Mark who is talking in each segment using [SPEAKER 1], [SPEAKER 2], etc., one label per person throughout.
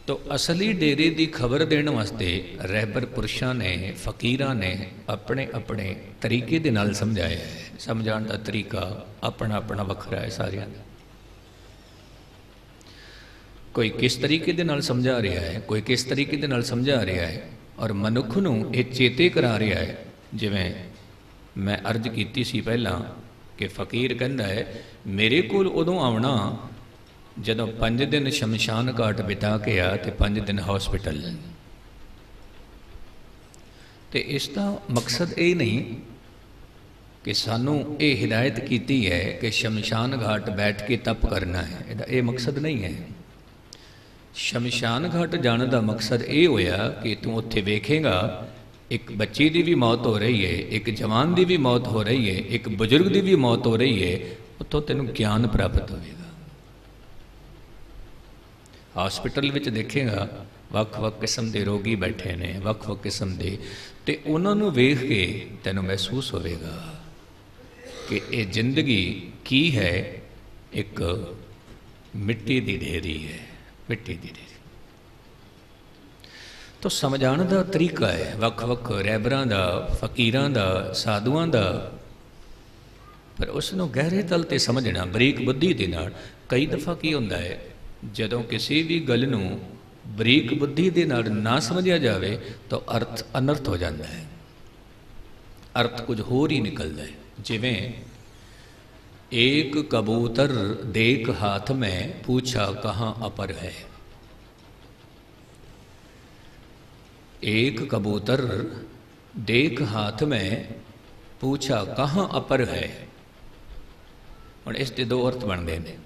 [SPEAKER 1] तो असली डेरे की खबर देने वास्ते रहबर पुरुषों ने फकीरां ने अपने अपने तरीके दे नाल समझाया है। समझाने का तरीका अपना अपना वखरा है सारिया का। कोई किस तरीके दे नाल समझा रहा है, कोई किस तरीके दे नाल समझा रहा है, और मनुख नूं ये चेते करा रहा है। जिवें मैं अर्ज की सी पहला कि फकीर कहता है मेरे कोल उदों आउणा जदों 5 दिन शमशान घाट बिता के आ ते 5 दिन हॉस्पिटल। तो इसका मकसद ये नहीं कि सानू ये हिदायत की है कि शमशान घाट बैठ के तप करना है, ये मकसद नहीं है। शमशान घाट जाने का मकसद ये होया कि तू उत्थे वेखेगा एक बच्चे की भी मौत हो रही है, एक जवान की भी मौत हो रही है, एक बुजुर्ग की भी मौत हो रही है, उत्थों तेन ज्ञान प्राप्त होगा। हॉस्पिटल में देखेगा ਵੱਖ-ਵੱਖ किस्म के रोगी बैठे ने, ਵੱਖ-ਵੱਖ किस्म के, तो उन्होंने वेख के तेन महसूस होगा कि ये जिंदगी की है, एक मिट्टी की ढेरी है, मिट्टी की ढेरी। तो समझाने का तरीका है ਵੱਖ-ਵੱਖ रहबरां दा, फकीरां दा, साधुआं दा, पर उसनों गहरे तल ते समझना बरीक बुद्धि दे नाल। कई दफ़ा की होंदा है जदों किसी भी गल नूं बरीक बुद्धि दे नाल ना समझिया जाए तो अर्थ अनर्थ हो जाता है, अर्थ कुछ होर ही निकलता है। जिवें एक कबूतर देख हाथ में पूछा कहाँ अपर है। एक कबूतर देख हाथ में पूछा कहाँ अपर है। हुण इसके दो अर्थ बनते हैं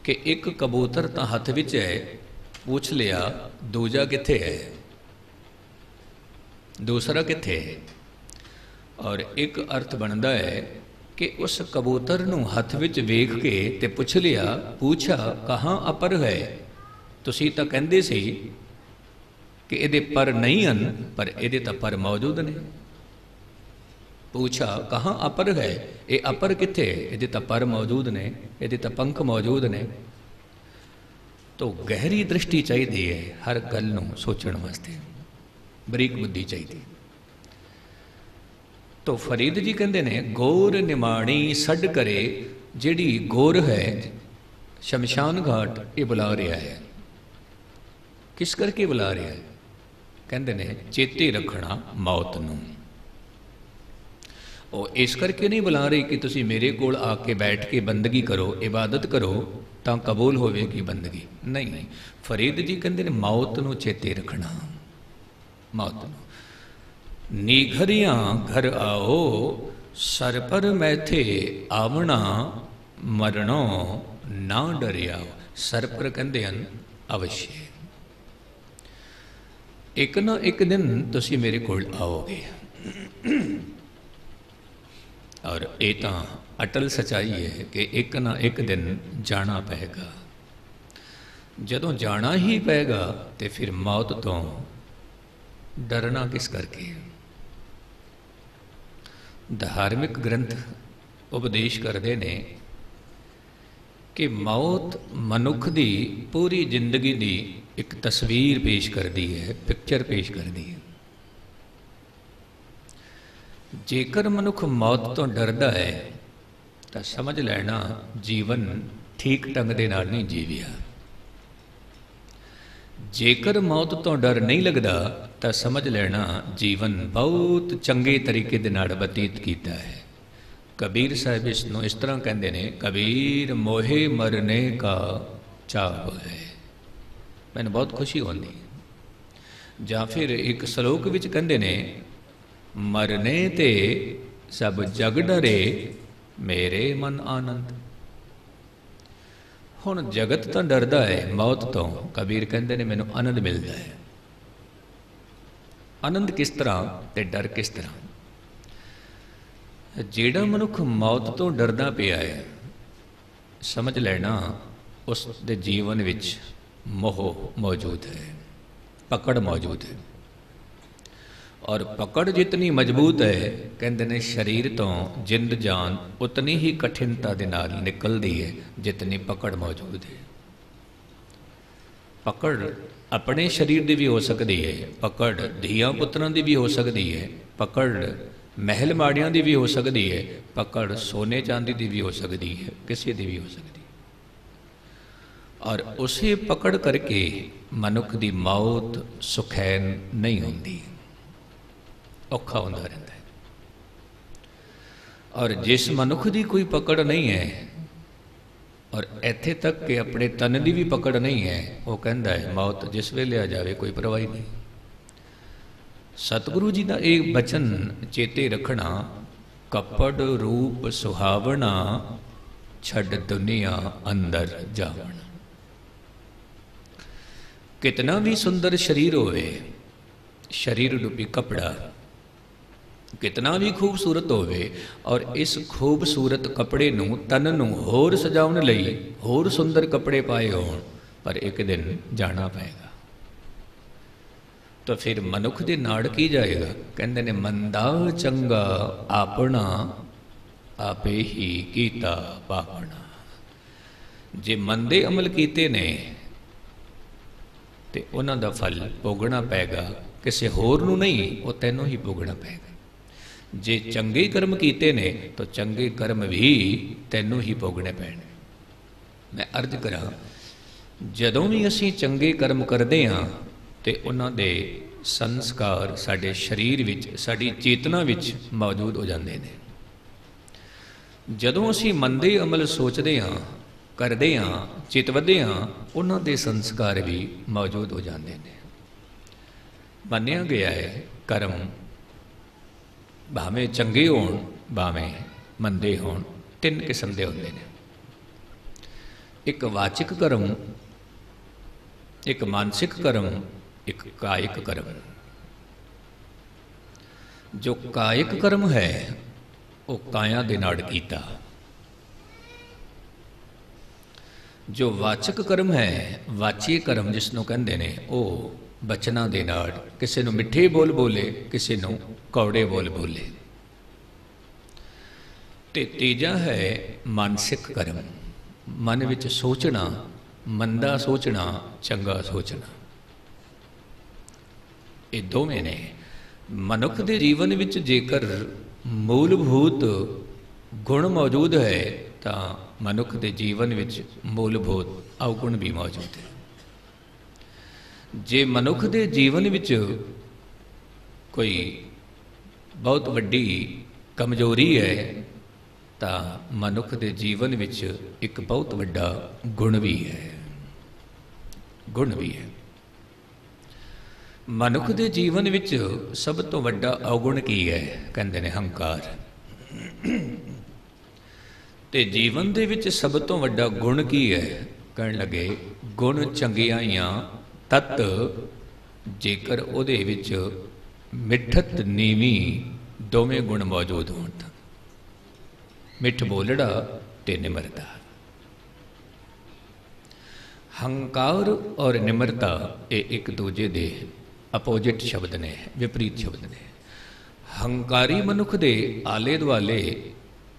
[SPEAKER 1] कि एक कबूतर तो हथ विच है, पूछ लिया दूजा कित्थे है, दूसरा कित्थे है। और एक अर्थ बनता है कि उस कबूतर नूं हथ विच वेख के ते पुछ लिया, पूछा कहाँ अपर है। तुसीं तां कहंदे सी कि इहदे पर नहीं हन, पर इहदे तां पर मौजूद ने। पूछा कहाँ अपर है, ये अपर कित्थे, इहदे तां पर मौजूद ने, इहदे तां पंख मौजूद ने। तो गहरी दृष्टि चाहिए है हर गल नूं सोचण वास्ते, बरीक बुद्धि चाहिए। तो फरीद जी कहते ने गोर निमाणी सड करे, जिहड़ी गोर है शमशान घाट ये बुला रहा है। किस करके बुला रहा है? कहते ने चेते रखना मौत नूं। ਉਹ इस करके नहीं बुला रही कि तुसी मेरे कोल आके बैठ के बंदगी करो, इबादत करो तो कबूल होवेगी बंदगी, नहीं। फरीद जी कहते हैं मौत नूं चेते रखना, मौत नूं। नीघरियां घर आओ सर पर मैथे आवना, मरणों ना डरिया। सर पर कहते हैं अवश्य, एक ना एक दिन तुसी मेरे कोल आओगे। और ये तो अटल सच्चाई है कि एक ना एक दिन जाना पेगा। जदों जाना ही पेगा तो फिर मौत तो डरना किस करके। धार्मिक ग्रंथ उपदेश करते ने कि मौत मनुख की पूरी जिंदगी की एक तस्वीर पेश करती है, पिक्चर पेश करती है। जेकर मनुख मौत तो डरदा है तो समझ लेना जीवन ठीक ढंग दे नाल नहीं जीविया। जेकर मौत तो डर नहीं लगता तो समझ लेना जीवन बहुत चंगे तरीके दे नाल बतीत कीता है। कबीर साहिब इसनों इस तरह कहते हैं, कबीर मोहे मरने का चाव है। मैंने बहुत खुशी होती। या फिर एक श्लोक विच कहते ने, मरने ते सब जग डरे मेरे मन आनंद। हुण जगत तो डरदा है मौत तो, कबीर कहते ने मैनू आनंद मिलता है। आनंद किस तरह ते डर किस तरह? जेड़ा मनुख मौत तो डरदा पिया है, समझ लेना उस दे जीवन विच मोह मौजूद है, पकड़ मौजूद है। और पकड़ जितनी मजबूत है, कहते ने शरीर तो जिंद जान उतनी ही कठिनता दे नाल निकलती है जितनी पकड़ मौजूद है। पकड़ अपने शरीर की भी हो सकती है, पकड़ धियां पुत्रां की भी हो सकती है, पकड़ महल माड़ियां की भी हो सकती है, पकड़ सोने चांदी की भी हो सकती है, किसी की भी हो सकती है। और उसे पकड़ करके मनुख की मौत सुखैन नहीं होती, औखा होता रहता है। और जिस मनुख की कोई पकड़ नहीं है और इत्थे तक कि अपने तन की भी पकड़ नहीं है, वो कहता है मौत जिस वेले आ जाए कोई परवाही नहीं। सतगुरु जी का एक बचन चेते रखना, कपड़ रूप सुहावना छड़ दुनिया अंदर जावना। कितना भी सुंदर शरीर होवे, शरीर रूपी कपड़ा कितना भी खूबसूरत होवे, और इस खूबसूरत कपड़े नूं तन नूं होर सजाउण लई होर सुंदर कपड़े पाए होण, पर एक दिन जाना पएगा। तो फिर मनुख दे नाड़ की जाएगा। कहंदे ने मंदा चंगा आपना आपे ही कीता पावना। जे मंदे अमल कीते ने ते उन्हां दा फल भोगना पैगा, किसी होर नूं नहीं, वो तैनूं ही भोगना पैगा। जे चंगे कर्म कीते ने तो चंगे कर्म भी तैनूं ही भोगने पैणे। मैं अर्ज करा, जदों भी असीं चंगे कर्म करते हाँ तो उन्हां दे संस्कार साडे शरीर विच, साडी चेतना विच मौजूद हो जाते हैं। जदों असीं मंदे अमल सोचते हाँ, करते हाँ, चितवदे हाँ, उन्हां दे संस्कार भी मौजूद हो जाते हैं। मन्निया गया है कर्म भावें चंगे होण भावें मंदे होण, तीन किस्म के होंदे ने। एक वाचिक कर्म, एक मानसिक कर्म, एक कायिक कर्म। जो कायिक कर्म है वो काया दे नाड़ कीता, जो वाचक कर्म है, वाची कर्म जिसनों कहंदे ने, वो बचना दे नाड़, किसी नूं मिठे बोल बोले, किसी नूं कौड़े बोल बोले। ते तीजा है मानसिक कर्म, मन विच सोचना, मंदा सोचना, चंगा सोचना। ये दोवें ने मनुख के जीवन विच जेकर मूलभूत गुण मौजूद है तो मनुख के जीवन विच मूलभूत अवगुण भी मौजूद है। जे मनुख के जीवन विच कोई बहुत वड्डी कमजोरी है तो मनुख के जीवन विच एक बहुत वड्डा गुण भी है, गुण भी है। मनुख के जीवन विच सब तो वड्डा अवगुण की है, कहंदे ने हंकार। ते जीवन दे विच सब तो वड्डा गुण की है, कहण लगे गुण चंगियाइयां तत जेकर उहदे विच मिठत नीवी दोवें गुण मौजूद होण। मिठ बोलड़ा ते निमरता। हंकार और निमरता ये एक दूजे दे अपोजिट शब्द ने, विपरीत शब्द ने। हंकारी मनुख दे आले दुआले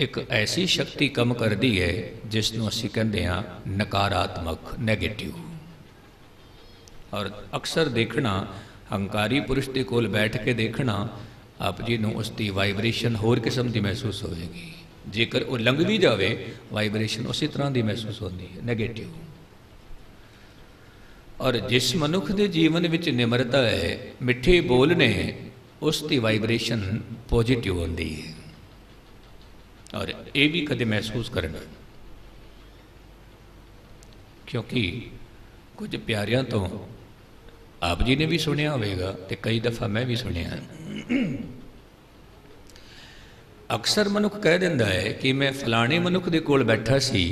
[SPEAKER 1] एक ऐसी शक्ति कम करती है जिसनों असीं कहंदे हां नकारात्मक, नैगेटिव। और अक्सर देखना हंकारी पुरुष के कोल बैठ के देखना, आप जी नूं उसकी वाइब्रेशन होर किस्म की महसूस होएगी। जेकर वो लंघ भी जाए वाइब्रेशन उसी तरह की महसूस होती है, नैगेटिव। और जिस मनुख के जीवन विच निमरता है, मिठे बोल ने, उसकी वाइब्रेशन पॉजिटिव होती है। और ये भी कदे महसूस करना, क्योंकि कुछ प्यारियां तो आप जी ने भी सुनिया होगा तो कई दफ़ा मैं भी सुनिया। अक्सर मनुख कह दिंदा है कि मैं फलाने मनुख दे कोल बैठा सी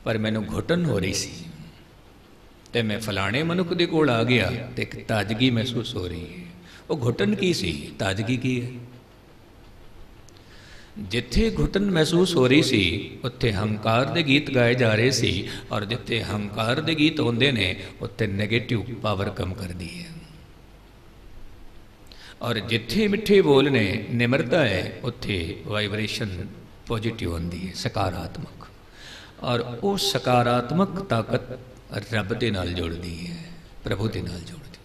[SPEAKER 1] पर मैनूं घुटन हो रही सी, तो मैं फलाने मनुख दे कोल आ गया तो एक ताजगी महसूस हो रही है। वो घुटन की सी, ताजगी की है। जिथे घुटन महसूस हो रही सी उत्थे हंकार दे गीत गाए जा रहे सी, और जिथे हंकार दे गीत होंदे ने उत्थे नैगेटिव पावर कम कर दी है। और जिथे मिठे बोल ने, निमरता है, उत्थे वाइब्रेशन पॉजिटिव होंदी है, सकारात्मक। और वो सकारात्मक ताकत रब दे नाल जोड़दी है, प्रभु दे नाल जोड़दी।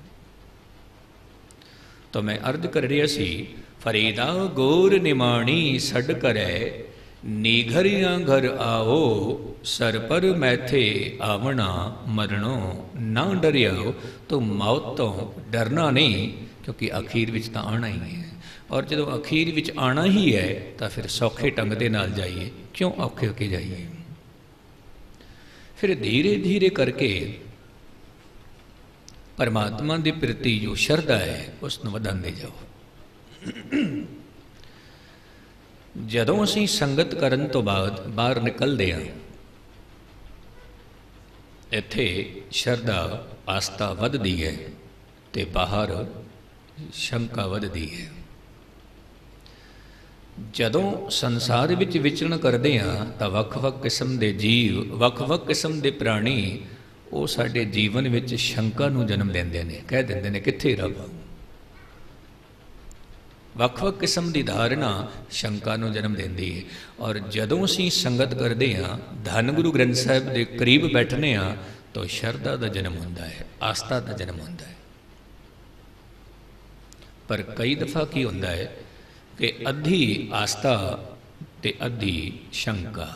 [SPEAKER 1] तो मैं अर्ज कर रहा सी, फरीदा गोर निमाणी सड करे, नीघरिया घर आओ, सर पर मैथे आवना मरणो ना डरियो। तो मौत तो डरना नहीं, क्योंकि अखीर विच तो आना ही है। और जो अखीर विच आना ही है तो फिर सौखे ढंग दे नाल जाइए, क्यों औखे होके जाइए। फिर धीरे धीरे करके परमात्मा के प्रति जो शरधा है उसनूं वधांदे जाओ। जदों असीं संगत करन तो बाद बाहर निकलते हैं, इत्थे शरधा आस्था वधदी है ते बाहर शंका वधदी है। जदों संसार विच विचरण करते हैं तो वख-वख किस्म के जीव, वख-वख किस्म के प्राणी वो साडे जीवन विच शंका नूं जन्म देंदे ने, कह देंदे ने कित्थे रब। वख-वख किस्म की धारणा शंका नूं जन्म देंदी है। और जदों असीं संगत करते हैं, धन गुरु ग्रंथ साहिब के करीब बैठने हैं, तो शरधा का जन्म होंदा है, आस्था का जन्म होंदा है। पर कई दफ़ा की होंदा है कि अद्धी आस्था ते अद्धी शंका।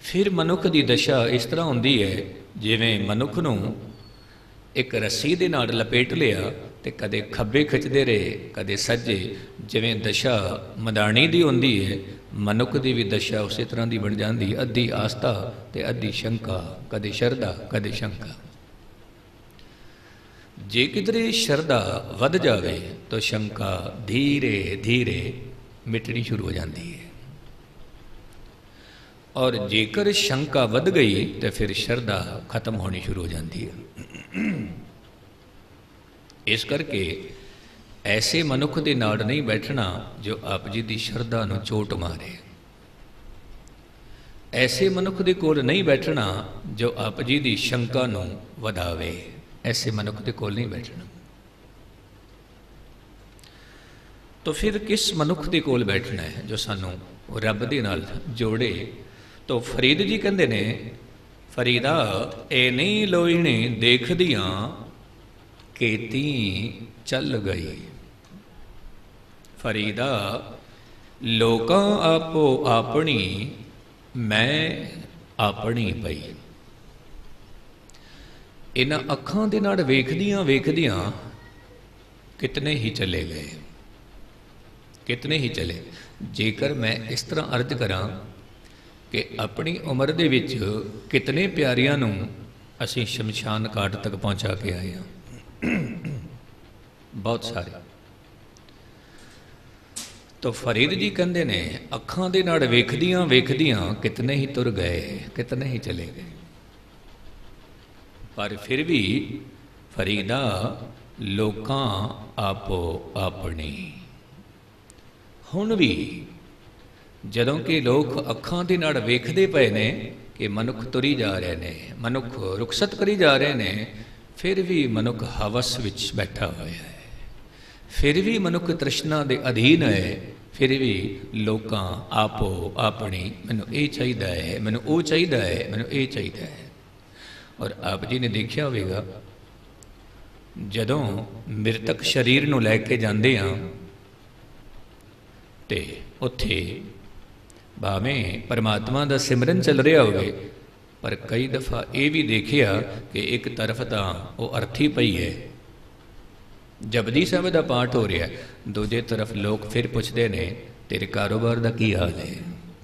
[SPEAKER 1] फिर मनुख की दशा इस तरह होंदी है जिवें मनुख नूं एक रस्सी दे नाल लपेट लिया ते कदे खब्बे खिंचदे रहे कदे सज्जे। जिवें दशा मदानी दी होंदी है, मनुख की भी दशा उस तरह की बन जाती, अद्धी आस्था ते अद्धी शंका, कदे शरधा कदे शंका। जे किधरे शरधा वध जाए तो शंका धीरे धीरे मिटनी शुरू हो जाती है, और जेकर शंका वध गई तो फिर शरधा खत्म होनी शुरू हो जाती है। इस करके ऐसे मनुख के नाल नहीं बैठना जो आप जी की शरधा नूं चोट मारे। ऐसे मनुख के कोल नहीं बैठना जो आप जी की शंका नूं वधावे। ऐसे मनुख के कोल नहीं बैठना। तो फिर किस मनुख के कोल बैठना है जो सानू रब दे नाल जोड़े। तो फरीद जी कहते ने, फरीदा ए नहीं लोईने देखदियां केती चल गई। फरीदा लोकां आपो अपनी, मैं अपनी पई। इन्हां अखां दे नाल वेखदियां वेखदियां कितने ही चले गए, कितने ही चले। जेकर मैं इस तरह अर्ज करा कि अपनी उम्र दे विच कितने प्यारियां नूं असीं शमशान घाट तक पहुँचा के आए हैं, बहुत सारे। तो फरीद जी कहते ने, अखां दे नाल वेखदियां वेखदियां कितने ही तुर गए, कितने ही चले गए। पर फिर भी फरीदा लोकां आपो अपनी। हुण भी जदों कि लोग अखां दे नाल वेखदे पए ने कि मनुख तुरी जा रहे ने, मनुख रुखसत करी जा रहे ने, फिर भी मनुख हवस विच बैठा हुआ है, फिर भी मनुख तृष्णा दे अधीन है, फिर भी लोकां आपो अपनी। मैनू ये चाहिए है, मैनू वो चाहिए है, मैनू ये चाहिए है। और आप जी ने देखा होगा जदों मृतक शरीर नूं लैके जांदे हां ते उत्थे भावें परमात्मा का सिमरन चल रहा होवे, पर कई दफ़ा ये भी देखिया कि एक तरफ तो वो अर्थी पई है, जपजी साहिब का पाठ हो रहा है, दूजे तरफ लोग फिर पुछते ने तेरे कारोबार का की हाल है,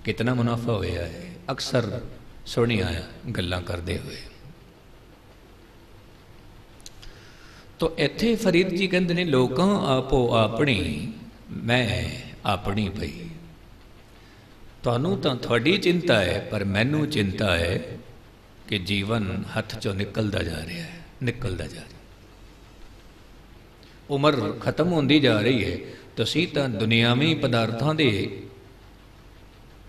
[SPEAKER 1] कितना मुनाफा होया है। अक्सर सुनिया गल्लां करते हुए। तो इत्थे फरीद जी कहते हैं, लोकां आपो अपनी, मैं अपनी पई। तुहानू तां थोड़ी चिंता है, पर मैनू चिंता है कि जीवन हथ चों निकलता जा रहा है, निकलता जा रहा। उम्र खत्म होती जा रही है, तुसीं तां दुनियावी पदार्थां दे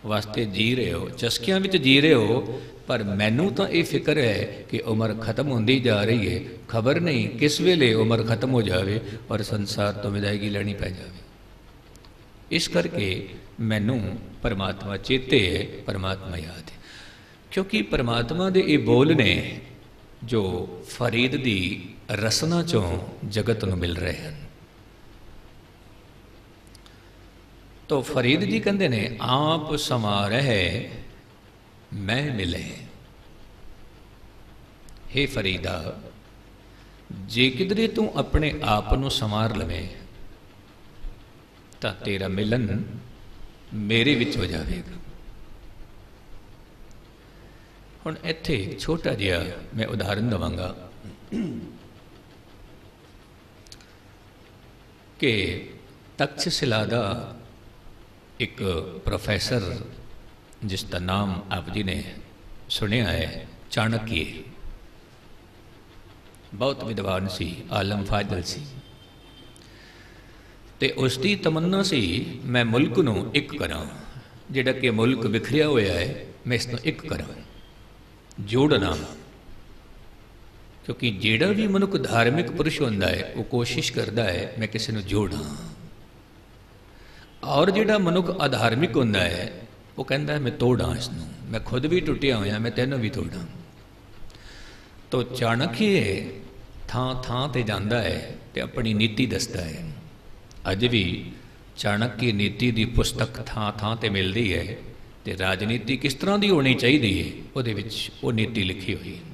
[SPEAKER 1] वास्ते जी रहे हो, चस्कियां विच जी रहे हो, पर मैनू तो ये फिक्र है कि उम्र खत्म होती जा रही है, खबर नहीं किस वेले उम्र खत्म हो जाए और संसार तो विदायगी लैनी पै जाए। इस करके मैनू परमात्मा चेते है, परमात्मा याद है। क्योंकि परमात्मा दे ये बोल ने जो फरीद दी रसना चों जगत नूं मिल रहे हैं। तो फरीद जी कहते ने आप समारह मैं मिले। हे फरीदा, जे किधरे तू अपने आप नूं संवार लवे तां तेरा मिलन मेरे विच हो जाएगा। हुण इत्थे छोटा जिहा मैं उदाहरण देवांगा कि तक्षशिला दा एक प्रोफैसर जिसका नाम आप जी ने सुनिया है, चाणक्य, बहुत विद्वान सी, आलम फाजल सी, ते उसकी तमन्ना सी मैं मुल्क नूं एक करां, जिहड़ा कि मुल्क बिखरिया होया है मैं इसनूं एक करां, जोड़ना। क्योंकि जिहड़ा भी मनुख धार्मिक पुरुष हुंदा है वो कोशिश करता है मैं किसी नूं जोड़ां, और जिहड़ा मनुख अधार्मिक हुंदा है वो कहता है मैं तोड़ां इसनूं, मैं खुद भी टुटिया होया मैं तैनूं भी तोड़ां। तो चाणक्य थां थां ते जांदा है ते अपनी नीति दसदा है। अज भी चाणक्य नीति की पुस्तक थां थां ते मिलती है, तो राजनीति किस तरह की होनी चाहिए उहदे विच वो नीति लिखी हुई है।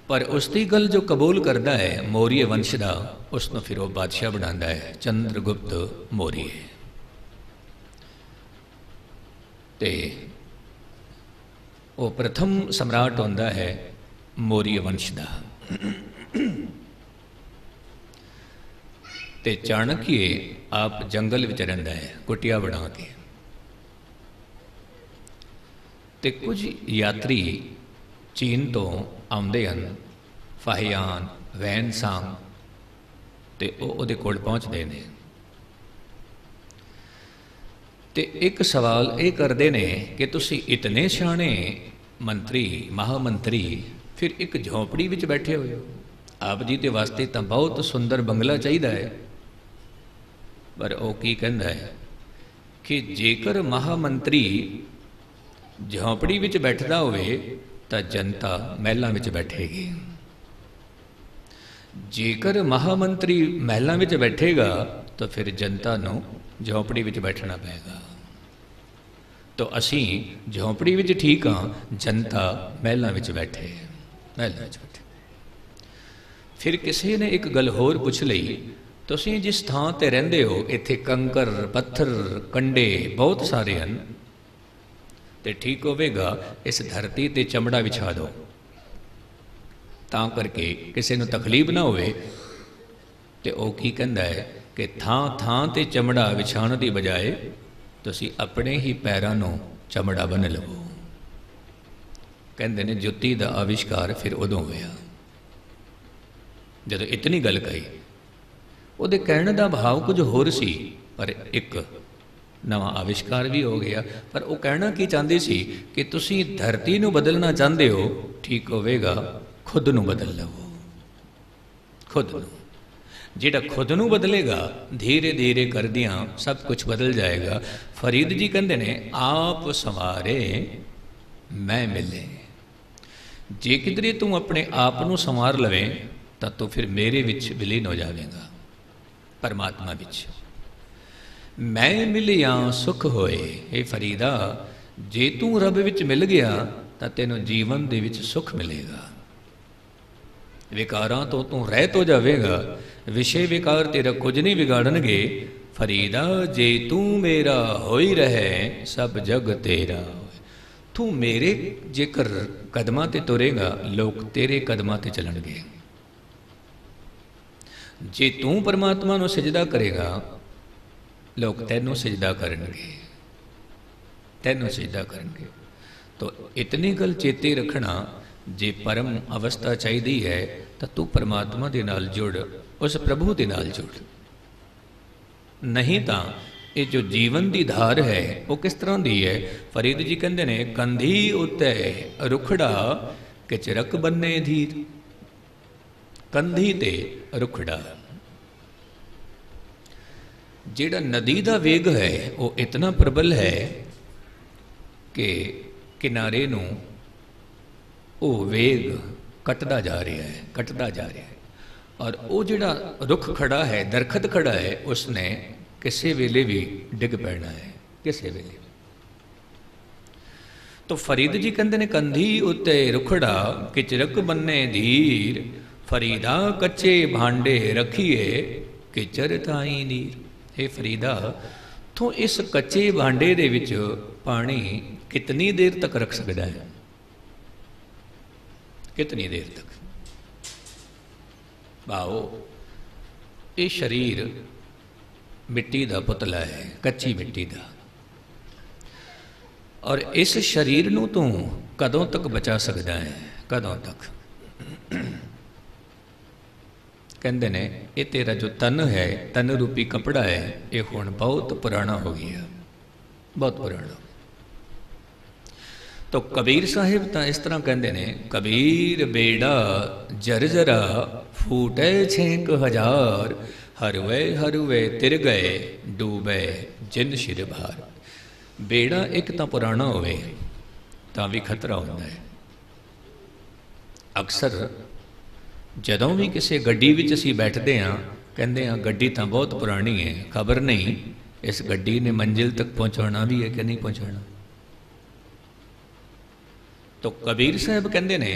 [SPEAKER 1] पर उसकी गल जो कबूल करता है मौर्य वंश का, उसनों फिर वो बादशाह बनाता है, चंद्रगुप्त मौर्य। ते वो प्रथम सम्राट होंदा है मौर्य वंश का। ते चाणक्य आप जंगल विच रहिंदा है कुटिया बना के। ते कुछ यात्री चीन तो आउंदे हन, फाहियान वैन सांग, ते उहदे कोल पहुंचदे ने। ते एक सवाल ये करते ने कि तुसी इतने सियाणे मंत्री महामंत्री फिर एक झोंपड़ी विच बैठे हुए हो। आप जी के वास्ते तो बहुत सुंदर बंगला चाहिए है, पर वो की कहता है कि जेकर महामंत्री झोंपड़ी विच बैठदा होवे तां जनता महलों विच बैठेगी, जेकर महामंत्री महलों विच बैठेगा तो फिर जनता नूं झोंपड़ी विच बैठना पेगा। तो असी झोंपड़ी विच ठीक हाँ, जनता महलों विच बैठे, महलों विच बैठे। फिर किसी ने एक गल होर पुछ लई, तुसीं जिस थां ते रहिंदे हो इत्थे कंकर पत्थर कंडे बहुत सारे हैं, तो ठीक होवेगा इस धरती ते चमड़ा विछा दो तां करके किसी नूं तकलीफ ना होवे। ते वो की कहंदा है कि थां थां ते चमड़ा विछाण दी बजाए तुसीं अपने ही पैरां नूं चमड़ा बन लवो। कहंदे ने जुत्ती दा आविष्कार फिर उदों होया जदों इतनी गल कही। उहदे कहण दा भाव कुछ होर सी, पर एक नवा आविष्कार भी हो गया। पर वो कहना की चाहते सी कि तुसी धरती नूं बदलना चाहते हो, ठीक होवेगा खुद नूं बदल लवो। खुद नूं, जिहड़ा खुद नूं बदलेगा धीरे धीरे करदियां सब कुछ बदल जाएगा। फरीद जी कहते ने आप संवारे मैं मिले। जे किधरे तू अपने आप नूं संवार लवे तां तू फिर मेरे विच विलीन हो जाएगा, परमात्मा विच। मैं मिलिया सुख होए। हे फरीदा, जे तू रब विच मिल गया तां तैनूं जीवन दे विच सुख मिलेगा। विकारां तो तू रहत हो जाएगा, विषय विकार तेरा कुछ नहीं बिगाड़नगे। फरीदा, जे तू मेरा होई रहे सब जग तेरा। तू मेरे जेकर कदमां ते तुरेगा लोग तेरे कदमां ते चलणगे। जे तू परमात्मा नूं सजदा करेगा लोग तैनूं सजदा करनगे, तैनूं सजदा करनगे। तो इतनी गल चेते रखना, जे परम अवस्था चाहिए है तो तू परमात्मा दे नाल जुड़, उस प्रभु दे नाल जुड़। नहीं तो ये जो जीवन की धार है वो किस तरह की है। फरीद जी कहते ने कंधी उत्ते रुखड़ा किचरक बन्ने धीर। कंधी ते रुखड़ा, जिहड़ा नदी का वेग है वो इतना प्रबल है कि किनारे नूं वो वेग कटदा जा रहा है, कटदा जा रहा है। और वो जिहड़ा रुख खड़ा है, दरखत खड़ा है, उसने किसी वेले भी डिग पैना है, किसी वेले। तो फरीद जी कहते ने कंधी उत्ते रुखड़ा किचरक बन्ने धीर, फरीदा कच्चे भांडे रखिए किचर ताई नीर। हे फरीदा, तो इस कच्चे भांडे दे विच पानी कितनी देर तक रख सकता है, कितनी देर तक? भाओ ये शरीर मिट्टी का पुतला है, कच्ची मिट्टी का, और इस शरीर नूं तू कदों तक बचा सकता है, कदों तक? कहते ने ये तेरा जो तन है, तन रूपी कपड़ा है, ये हुण बहुत पुराना हो गया, बहुत पुराना। तो कबीर साहिब तो इस तरह कहते ने, कबीर बेड़ा जरजरा फूटे 6,000, हरवे तिर गए डूबे जिन शिर भार। बेड़ा एक तो पुराना होवे तां भी खतरा होता है। अक्सर जदों भी किसी गड्डी विच असीं बैठते हाँ, कहते हैं गड्डी तो बहुत पुरानी है, खबर नहीं इस गड्डी ने मंजिल तक पहुँचाना भी है कि नहीं पहुँचाना। तो कबीर साहब कहते ने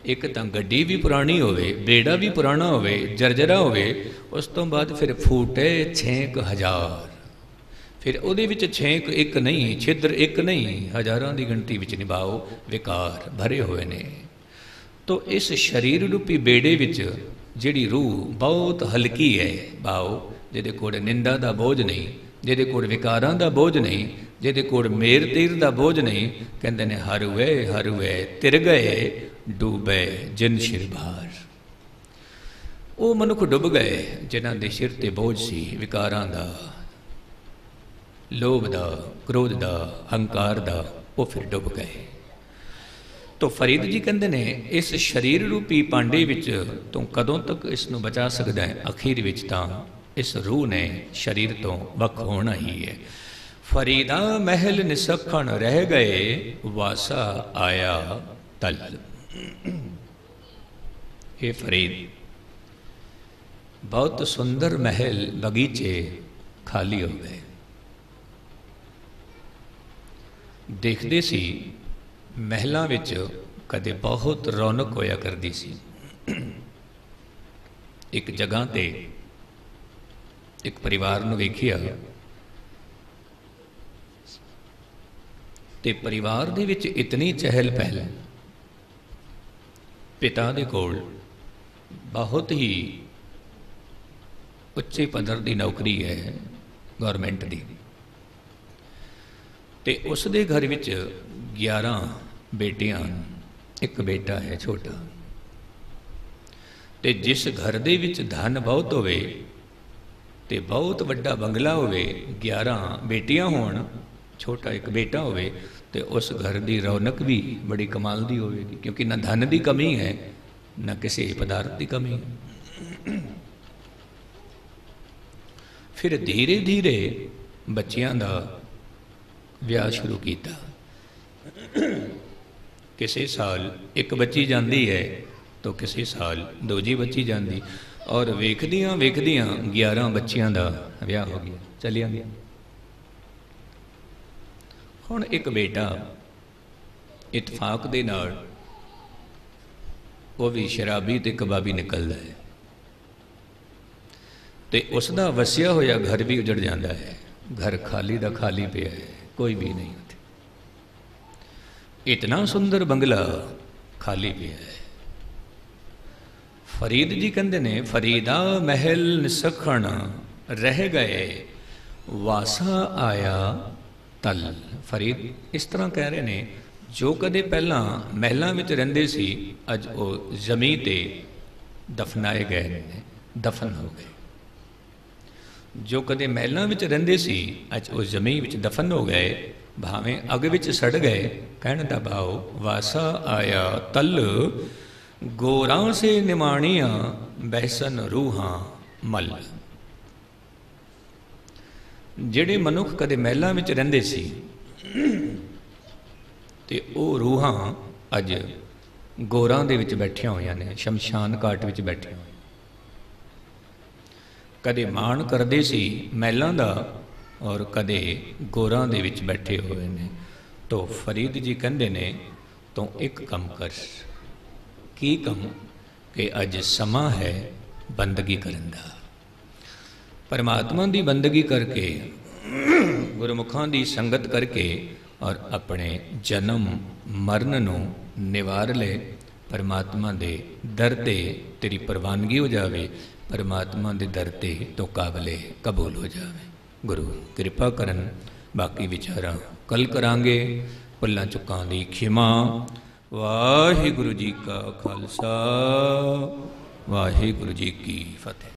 [SPEAKER 1] एक तो गड्डी भी पुरानी होवे, बेड़ा भी पुराना होवे, जर्जरा होवे, उस तो बाद फिर फूटे 6,000, फिर उहदे विच 6 एक नहीं, छिद्र एक नहीं, हज़ारां की गिनती विच निभाओ विकार भरे हुए ने। तो इस शरीर रूपी बेड़े विच जिहड़ी रूह बहुत हल्की है, भाओ जिहदे कोल निंदा का बोझ नहीं, जिहदे कोल विकारां का बोझ नहीं, जिहदे कोल मेर तीर का बोझ नहीं, कहते ने हरवे तिर गए डूबे जिन शिर भार। वो मनुख डुब गए जिन्हां दे सिर ते बोझ सी विकारां दा, लोभ दा, क्रोध दा, हंकार दा, वो फिर डुब गए। तो फरीद जी कहते ने इस शरीर रूपी पांडे विच तू कदों तक इसनूं बचा सकदा है? अखीर विच तां इस रूह ने शरीर तो वख होना ही है। फरीदा महल निसखण रह गए वासा आया तल। हे फरीद, बहुत सुंदर महल बगीचे खाली हो गए। देखते सी महलों विच कदे बहुत रौनक होया करती सी। एक जगह ते एक परिवार नूं वेखिया ते परिवार दे विच इतनी चहल पहल, पिता दे कोल बहुत ही उच्चे पदर की नौकरी है गौरमेंट की, ते उस दे घर विच 11 बेटियां, एक बेटा है छोटा। ते जिस घर दे विच धन बहुत होवे ते बहुत वड्डा बंगला होवे, 11 बेटियां होण, छोटा एक बेटा होवे, ते उस घर की रौनक भी बड़ी कमाल की होगी, क्योंकि न धन की कमी है न किसी पदार्थ की कमी है। फिर धीरे धीरे बच्चियां का विआह शुरू किया। किसी साल एक बच्ची जाती है तो किसी साल दूजी बच्ची जाती, और वेखदियां वेखदियां 11 बच्चियां का विआह हो गया, चलिया गया। हुण एक बेटा इतफाक दे नाल वो भी शराबी ते कबाबी निकलता है, तो उसका वसिया होया घर भी उजड़ जाता है। घर खाली दा खाली पे है, कोई भी नहीं होती। इतना सुंदर बंगला खाली पे है। फरीद जी कहते ने फरीदा महल निसखण रह गए वासा आया तल। फरीद इस तरह कह रहे ने, जो कदे पहला महलों में रहिंदे सी, अज वो जमी ते दफनाए गए ने, दफन हो गए। जो कदे महलों में रहिंदे सी, अज वो जमी विच दफन हो गए, भावें अग विच सड़ गए। कहने दा भाव वासा आया तल, गोरां से निमाणियां बहसन रूहां मल। जिहड़े मनुख कदे महलों में रहिंदे सी, ਤੇ ਉਹ ਰੂਹਾਂ ਅੱਜ ਗੋਰਾਂ ਦੇ ਵਿੱਚ ਬੈਠੀਆਂ ਹੋਈਆਂ ਨੇ, ਸ਼ਮਸ਼ਾਨ ਘਾਟ ਵਿੱਚ ਬੈਠੀਆਂ ਹੋਈਆਂ। ਕਦੇ ਮਾਣ ਕਰਦੇ ਸੀ ਮਹਿਲਾਂ ਦਾ ਔਰ ਕਦੇ ਗੋਰਾਂ ਦੇ ਵਿੱਚ ਬੈਠੇ ਹੋਏ ਨੇ। ਤੋ ਫਰੀਦ ਜੀ ਕਹਿੰਦੇ ਨੇ ਤੂੰ ਇੱਕ ਕੰਮ ਕਰ। ਕੀ ਕੰਮ? ਕਿ ਅੱਜ ਸਮਾਂ ਹੈ ਬੰਦਗੀ ਕਰਨ ਦਾ। ਪਰਮਾਤਮਾ ਦੀ ਬੰਦਗੀ ਕਰਕੇ, ਗੁਰਮੁਖਾਂ ਦੀ ਸੰਗਤ ਕਰਕੇ ਔਰ ਆਪਣੇ ਜਨਮ ਮਰਨ ਨੂੰ ਨਿਵਾਰ ਲੈ। ਪਰਮਾਤਮਾ ਦੇ ਦਰ 'ਤੇ ਤੇਰੀ ਪ੍ਰਵਾਨਗੀ ਹੋ ਜਾਵੇ, ਪਰਮਾਤਮਾ ਦੇ ਦਰ 'ਤੇ ਤੋਂ ਕਾਬਲੇ ਕਬੂਲ ਹੋ ਜਾਵੇ। ਗੁਰੂ ਕਿਰਪਾ ਕਰਨ। ਬਾਕੀ ਵਿਚਾਰਾਂ ਕੱਲ ਕਰਾਂਗੇ। ਭੁੱਲਾਂ ਚੁੱਕਾਂ ਦੀ ਖਿਮਾ। ਵਾਹਿਗੁਰੂ ਜੀ ਕਾ ਖਾਲਸਾ, ਵਾਹਿਗੁਰੂ ਜੀ ਕੀ ਫਤਿਹ।